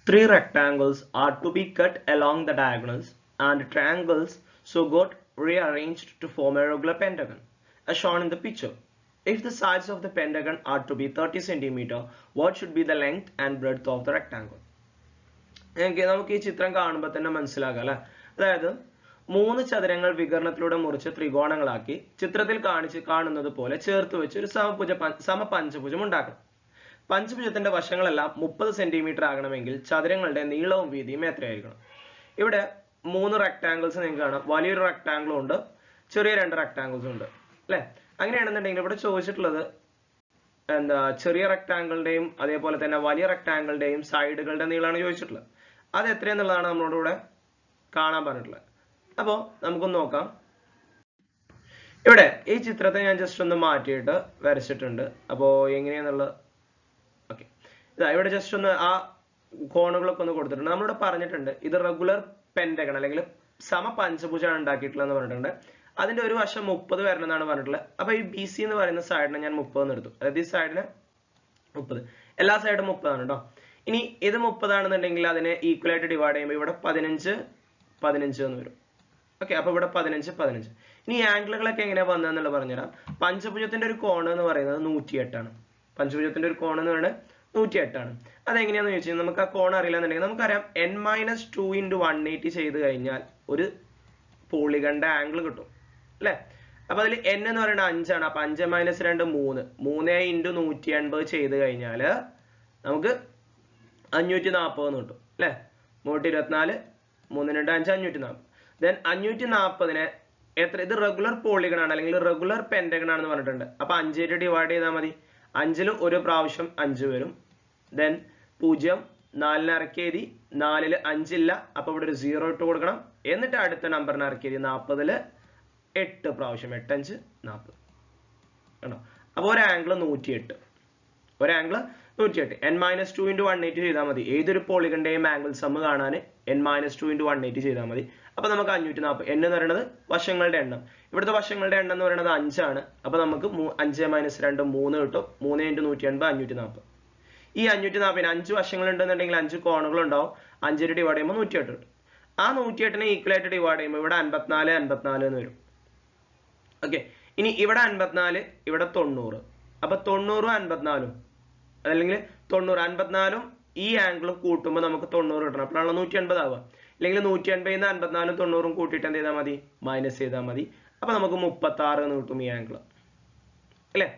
Three rectangles are to be cut along the diagonals and triangles so got rearranged to form a regular pentagon, as shown in the picture. If the sides of the pentagon are to be 30 centimeter, what should be the length and breadth of the rectangle? നമുക്ക് ഈ ചിത്രം കാണുമ്പോൾ തന്നെ മനസ്സിലാകാം അല്ലെ. അതായത് മൂന്ന് ചതുരങ്ങൾ വികരണത്തിലൂടെ മുറിച്ച് ത്രികോണങ്ങളാക്കി ചിത്രത്തിൽ കാണുന്നത് പോലെ ചേർത്ത് വെച്ച് ഒരു സമപഞ്ചഭുജം ഉണ്ടാക്കണം. പഞ്ചഭുജത്തിന്റെ വശങ്ങളെല്ലാം 30 സെന്റിമീറ്റർ ആകണമെങ്കിൽ ചതുരങ്ങളുടെ നീളവും വീതിയും എത്രയായിരിക്കണം? ഇവിടെ മൂന്ന് റെക്ടാംഗിൾസ് നിങ്ങൾക്ക് കാണാം. വലിയൊരു റെക്ടാംഗിളും ഉണ്ട്, ചെറിയ രണ്ട് റെക്ടാംഗിൾസും ഉണ്ട് അല്ലെ. അങ്ങനെയാണെന്നുണ്ടെങ്കിൽ ഇവിടെ ചോദിച്ചിട്ടുള്ളത് എന്താ, ചെറിയ റെക്ടാംഗിളിന്റെയും അതേപോലെ തന്നെ വലിയ റെക്ടാംഗിളിന്റെയും സൈഡുകളുടെ നീളമാണ് ചോദിച്ചിട്ടുള്ളത്. അത് എത്രയെന്നുള്ളതാണ് നമ്മളോട് ഇവിടെ കാണാൻ പറഞ്ഞിട്ടുള്ളത്. അപ്പോൾ നമുക്കൊന്ന് നോക്കാം. ഇവിടെ ഈ ചിത്രത്തെ ഞാൻ ജസ്റ്റ് ഒന്ന് മാറ്റിയിട്ട് വരച്ചിട്ടുണ്ട്. അപ്പോൾ എങ്ങനെയാന്നുള്ളത് ഓക്കെ, ഇതാ ഇവിടെ ജസ്റ്റ് ഒന്ന് ആ കോണുകളൊക്കെ ഒന്ന് കൊടുത്തിട്ടുണ്ട്. നമ്മളിവിടെ പറഞ്ഞിട്ടുണ്ട് ഇത് റെഗുലർ പെന്റഗൺ അല്ലെങ്കിൽ സമപഞ്ചഭുജമാണ് ഉണ്ടാക്കിയിട്ടുള്ളതെന്ന് പറഞ്ഞിട്ടുണ്ട്. അതിന്റെ ഒരു വശം 30 വരണം എന്നാണ് പറഞ്ഞിട്ടുള്ളത്. അപ്പൊ ഈ ബി സി എന്ന് പറയുന്ന സൈഡിനെ ഞാൻ 30 എടുത്തു. അതായത് ഈ സൈഡിന് 30, എല്ലാ സൈഡും 30 ആണ് കേട്ടോ. ഇനി ഇത് 30 ആണെന്നുണ്ടെങ്കിൽ അതിനെ ഈക്വൽ ആയിട്ട് ഡിവൈഡ് ചെയ്യുമ്പോൾ ഇവിടെ 15 15 എന്ന് വരും. ഓക്കെ, അപ്പൊ ഇവിടെ 15 15. ഇനി ഈ ആംഗിളുകളൊക്കെ എങ്ങനെയാ വന്നതെന്നുള്ളത് പറഞ്ഞുതരാം. പഞ്ചഭുജത്തിന്റെ ഒരു കോണ് എന്ന് പറയുന്നത് 108 ആണ്. പഞ്ചഭുജത്തിന്റെ ഒരു കോൺ എന്ന് പറയുന്നത് 108 ആണ്. അതെങ്ങനെയാന്ന് ചോദിച്ചാൽ നമുക്ക് ആ കോൺ അറിയില്ല എന്നുണ്ടെങ്കിൽ നമുക്കറിയാം n-2 × 180 ചെയ്ത് കഴിഞ്ഞാൽ ഒരു പോളിഗണിന്റെ ആംഗിൾ കിട്ടും അല്ലെ. അപ്പൊ അതിൽ n എന്ന് പറയുന്നത് 5 ആണ്. അപ്പൊ 5 - 2 3 3 × 180 ചെയ്ത് കഴിഞ്ഞാൽ നമുക്ക് 540 എന്ന് കിട്ടും അല്ലെ. 324 3 2 5 540. ദെൻ 540നെ എത്ര, ഇത് റെഗുലർ പോളിഗൺ ആണ് അല്ലെങ്കിൽ റെഗുലർ പെന്റഗൺ ആണെന്ന് പറഞ്ഞിട്ടുണ്ട്. അപ്പൊ 5 ഡിവൈഡ് ചെയ്താൽ മതി. 5ൽ ഒരു പ്രാവശ്യം 5 വരും. ദെൻ 0 4 ഇറക്കി എഴുതി, 4ൽ 5 ഇല്ല, അപ്പൊ ഇവിടെ ഒരു 0 ഇട്ട് കൊടുക്കണം. എന്നിട്ട് അടുത്ത നമ്പറിന് ഇറക്കി എഴുതി 40ൽ 8 പ്രാവശ്യം 8 5 40 കണ്ടോ. അപ്പൊ ഒരു ആംഗിൾ 108, ഒരു ആംഗിൾ 108. n-2 × 180 ചെയ്താൽ മതി. ഏതൊരു പോളിഗണിന്റെയും ആംഗിൾ സം കാണാൻ n-2 × 180 ചെയ്താൽ മതി. അപ്പൊ നമുക്ക് 540. n എന്ന് പറയുന്നത് വശങ്ങളുടെ എണ്ണം. ഇവിടുത്തെ വശങ്ങളുടെ എണ്ണം എന്ന് പറയുന്നത് 5 ആണ്. അപ്പൊ നമുക്ക് 5 - 2 3 കിട്ടും. 3 × 180 540. ഈ 540 5 വശങ്ങൾ ഉണ്ടെന്നുണ്ടെങ്കിൽ 5 കോണുകൾ ഉണ്ടാവും. 5 ഡിവൈഡ് ചെയ്യുമ്പോൾ 108 കിട്ടും. ആ 108നെ ഈക്വൽ ആയിട്ട് ഡിവൈഡ് ചെയ്യുമ്പോൾ ഇവിടെ 54 54 എന്ന് വരും. ഓക്കെ, ഇനി ഇവിടെ 54 ഇവിടെ 90. അപ്പൊ 90 54 അല്ലെങ്കിൽ 90 54 ഈ ആംഗിളും കൂട്ടുമ്പോൾ നമുക്ക് 90 കിട്ടണം. അപ്പോഴാണല്ലോ 180 ആവുക. അല്ലെങ്കിൽ 180 ന്ന് 54 90 കൂട്ടിയിട്ട് എന്ത് ചെയ്താൽ മതി, മൈനസ് ചെയ്താൽ മതി. അപ്പൊ നമുക്ക് 36 എന്ന് കിട്ടും ഈ ആംഗിൾ അല്ലെ.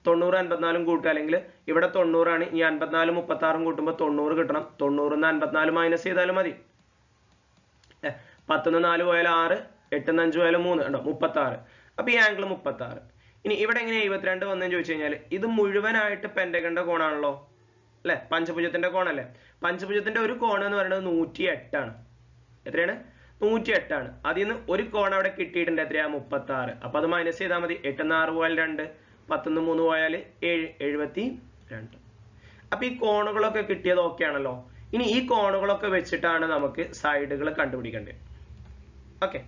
90 54 കൂട്ടുക, അല്ലെങ്കിൽ ഇവിടെ 90 ആണ്, ഈ 54 36 കൂട്ടുമ്പോൾ 90 കിട്ടണം. 90 ന്ന് 54 മൈനസ് ചെയ്താലും മതി. 10 ന്ന് 4 പോയാൽ 6, 8 ന്ന് 5 പോയാൽ 3 ഉണ്ടോ 36. അപ്പൊ ഈ ആംഗിൾ 36. ഇനി ഇവിടെ എങ്ങനെ 72 വന്നെന്ന് ചോദിച്ചു കഴിഞ്ഞാൽ ഇത് മുഴുവനായിട്ട് പെന്റഗണിന്റെ കോണാണല്ലോ അല്ലെ, പഞ്ചഭുജത്തിന്റെ കോണല്ലേ. പഞ്ചഭുജത്തിന്റെ ഒരു കോൺ എന്ന് പറയുന്നത് 108 ആണ്. എത്രയാണ്? 108 ആണ്. അതിൽ നിന്ന് ഒരു കോൺ അവിടെ കിട്ടിയിട്ടുണ്ട്. എത്രയാ? 36. അപ്പൊ അത് മൈനസ് ചെയ്താൽ മതി. 8 ന്ന് 6 പോയാൽ 2, 10 ന്ന് 3 പോയാൽ 7 72. അപ്പൊ ഈ കോണുകളൊക്കെ കിട്ടിയത് ഓക്കെ ആണല്ലോ. ഇനി ഈ കോണുകളൊക്കെ വെച്ചിട്ടാണ് നമുക്ക് സൈഡുകൾ കണ്ടുപിടിക്കേണ്ടത്. ഓക്കെ,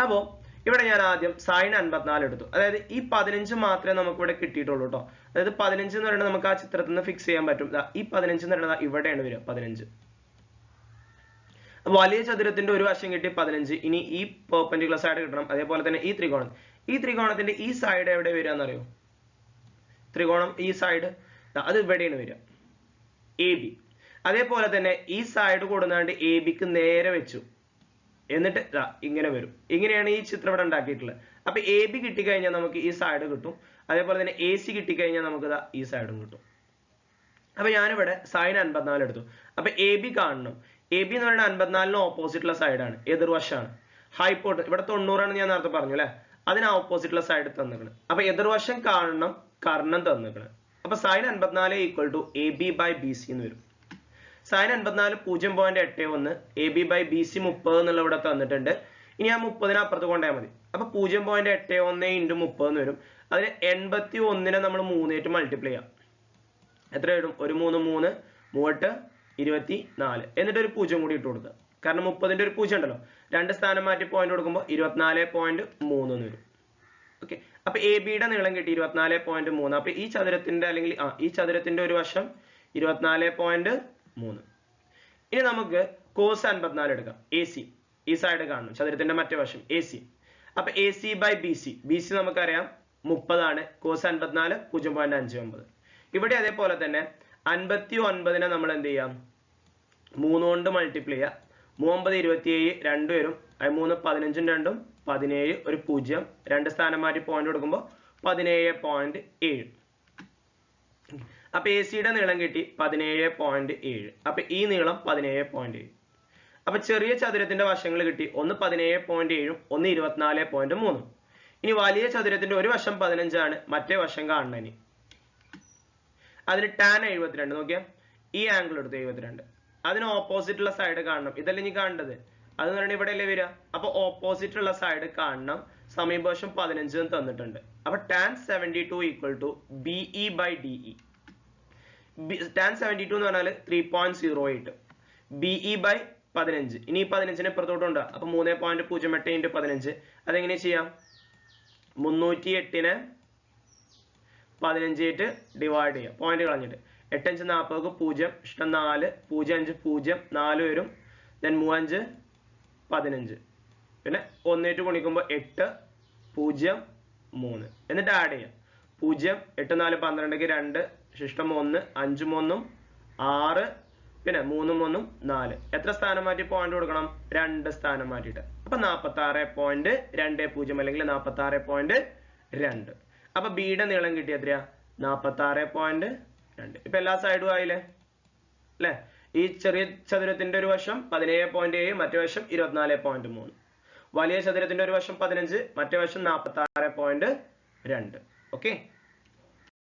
അപ്പോ ഇവിടെ ഞാൻ ആദ്യം സൈൻ 54 എടുത്തു. അതായത് ഈ 15 മാത്രമേ നമുക്ക് ഇവിടെ കിട്ടിയിട്ടുള്ളൂ കേട്ടോ. അതായത് 15 എന്ന് പറയുന്നത് നമുക്ക് ആ ചിത്രത്തിൽ നിന്ന് ഫിക്സ് ചെയ്യാൻ പറ്റും. ഈ 15 എന്ന് പറയുന്നത് ഇവിടെയാണ് വരിക 15. വലിയ ചതുരത്തിന്റെ ഒരു വശം കിട്ടി 15. ഇനി ഈ പെർപെൻഡിക്കുലർ സൈഡ് കിട്ടണം. അതേപോലെ തന്നെ ഈ ത്രികോണത്തിന്റെ ഈ സൈഡ് എവിടെ വരിക എന്നറിയോ? ത്രികോണം ഈ സൈഡ് അത് ഇവിടെയാണ് വരിക, AB. അതേപോലെ തന്നെ ഈ സൈഡ് കൊടുന്നാണ്ട് AB-ക്ക് നേരെ വെച്ചു. എന്നിട്ട് ഇങ്ങനെ വരും. ഇങ്ങനെയാണ് ഈ ചിത്രം ഇവിടെ ഉണ്ടാക്കിയിട്ടുള്ളത്. അപ്പൊ AB കിട്ടിക്കഴിഞ്ഞാൽ നമുക്ക് ഈ സൈഡ് കിട്ടും. അതേപോലെ തന്നെ AC കിട്ടിക്കഴിഞ്ഞാൽ നമുക്ക് ഈ സൈഡും കിട്ടും. അപ്പൊ ഞാനിവിടെ സൈൻ 54 എടുത്തു. അപ്പൊ AB കാണണം. AB എന്ന് പറയുന്നത് 54-ന് ഓപ്പോസിറ്റുള്ള സൈഡാണ്, എതിർവശമാണ്. ഹൈപ്പോട്ട് ഇവിടെ 90 ആണെന്ന് ഞാൻ നേരത്തെ പറഞ്ഞു അല്ലെ, അതിന് ഓപ്പോസിറ്റുള്ള സൈഡ് തന്നിക്കണം. അപ്പൊ എതിർവശം കാണണം, കർണം തന്നിക്കണം. അപ്പൊ സൈൻ 54 ഈക്വൽ ടു AB/BC എന്ന് വരും. സൈൻ 54 0.81, AB/BC 30 എന്നുള്ള ഇവിടെ തന്നിട്ടുണ്ട്. ഇനി ആ 30നെ അപ്പുറത്ത് കൊണ്ടുപോയാൽ മതി. അപ്പൊ 0.81 × 30 എന്ന് വരും. അതിന് 81നെ നമ്മൾ 3 ആയിട്ട് മൾട്ടിപ്ലൈ ചെയ്യാം. എത്ര വരും? ഒരു 3 3 3 24. എന്നിട്ട് ഒരു 0 കൂടി ഇട്ട് കൊടുക്കുക. കാരണം 30ന്റെ ഒരു 0 ഉണ്ടല്ലോ. 2 സ്ഥാനം മാറ്റി പോയിന്റ് കൊടുക്കുമ്പോൾ 24.3 എന്ന് വരും. ഓക്കെ, അപ്പൊ AB-യുടെ നീളം കിട്ടി 24.3. അപ്പൊ ഈ ചതുരത്തിന്റെ അല്ലെങ്കിൽ ഈ ചതുരത്തിന്റെ ഒരു വശം 24.3. ഇനി നമുക്ക് കോസ് 54 എടുക്കാം. എ സി ഈ സൈഡ് കാണണം, ചതുരത്തിന്റെ മറ്റേ വശം എ സി. അപ്പൊ a c by b c, b c നമുക്കറിയാം 30 കോസ് 54 0.59. ഇവിടെ അതേപോലെ തന്നെ 59 നമ്മൾ എന്ത് ചെയ്യാം, 3 കൊണ്ട് മൾട്ടിപ്ലൈ ചെയ്യാം. 3 27 2 വരും, 3 15 2 17 ഒരു 0, 2 സ്ഥാനം മാറ്റി പോയിന്റ് കൊടുക്കുമ്പോൾ 17.7. അപ്പൊ എ സിയുടെ നീളം കിട്ടി 17.7. അപ്പൊ ഈ നീളം 17.7. അപ്പൊ ചെറിയ ചതുരത്തിന്റെ വശങ്ങൾ കിട്ടി, ഒന്ന് 17.7 ഒന്ന് 24.3. ഇനി വലിയ ചതുരത്തിന്റെ ഒരു വശം 15 ആണ്, മറ്റേ വശം കാണണം. ഇനി അതിന് ടാൻ 72 നോക്കിയാൽ ഈ ആംഗിൾ എടുത്ത് 72, അതിന് ഓപ്പോസിറ്റ് ഉള്ള സൈഡ് കാണണം. ഇതല്ലേ ഇനി കാണേണ്ടത്, അത് എന്ന് പറഞ്ഞാൽ ഇവിടെ അല്ലേ വരിക. അപ്പൊ ഓപ്പോസിറ്റ് ഉള്ള സൈഡ് കാണണം. സമീപവശം 15 തന്നിട്ടുണ്ട്. അപ്പൊ tan 72 equal to BE by DE. Tan 72 എന്ന് പറഞ്ഞാൽ 3.08, BE ബൈ 15. ഇനി 15 ഇപ്പുറത്തോട്ടുണ്ട്, അപ്പൊ 3.08 ഇൻറ്റു 15. അതെങ്ങനെ ചെയ്യാം, 308 15 ഡിവൈഡ് ചെയ്യാം, പോയിന്റ് കളഞ്ഞിട്ട്. 8 5 40 0 ഇഷ്ടം 4 0 5 0 4 വരും. ദെൻ 3 5 15, പിന്നെ 1 ഗുണിക്കുമ്പോൾ 8 0 3. എന്നിട്ട് ആഡ് ചെയ്യാം. 0 8 4 12 2 ശിഷ്ടം 1 5 3 6, പിന്നെ 3 3 4. എത്ര സ്ഥാനം മാറ്റി പോയിന്റ് കൊടുക്കണം, 2 സ്ഥാനം മാറ്റിയിട്ട്. അപ്പൊ 46.20 അല്ലെങ്കിൽ 46.2. അപ്പൊ ബിയുടെ നീളം കിട്ടി എത്രയാ, 46.2. ഇപ്പൊ എല്ലാ സൈഡും ആയില്ലേ അല്ലെ. ഈ ചെറിയ ചതുരത്തിന്റെ ഒരു വശം 17.7, മറ്റേ വശം 24.3. വലിയ ചതുരത്തിന്റെ ഒരു വശം 15, മറ്റേ വശം 46.2. ഓക്കെ.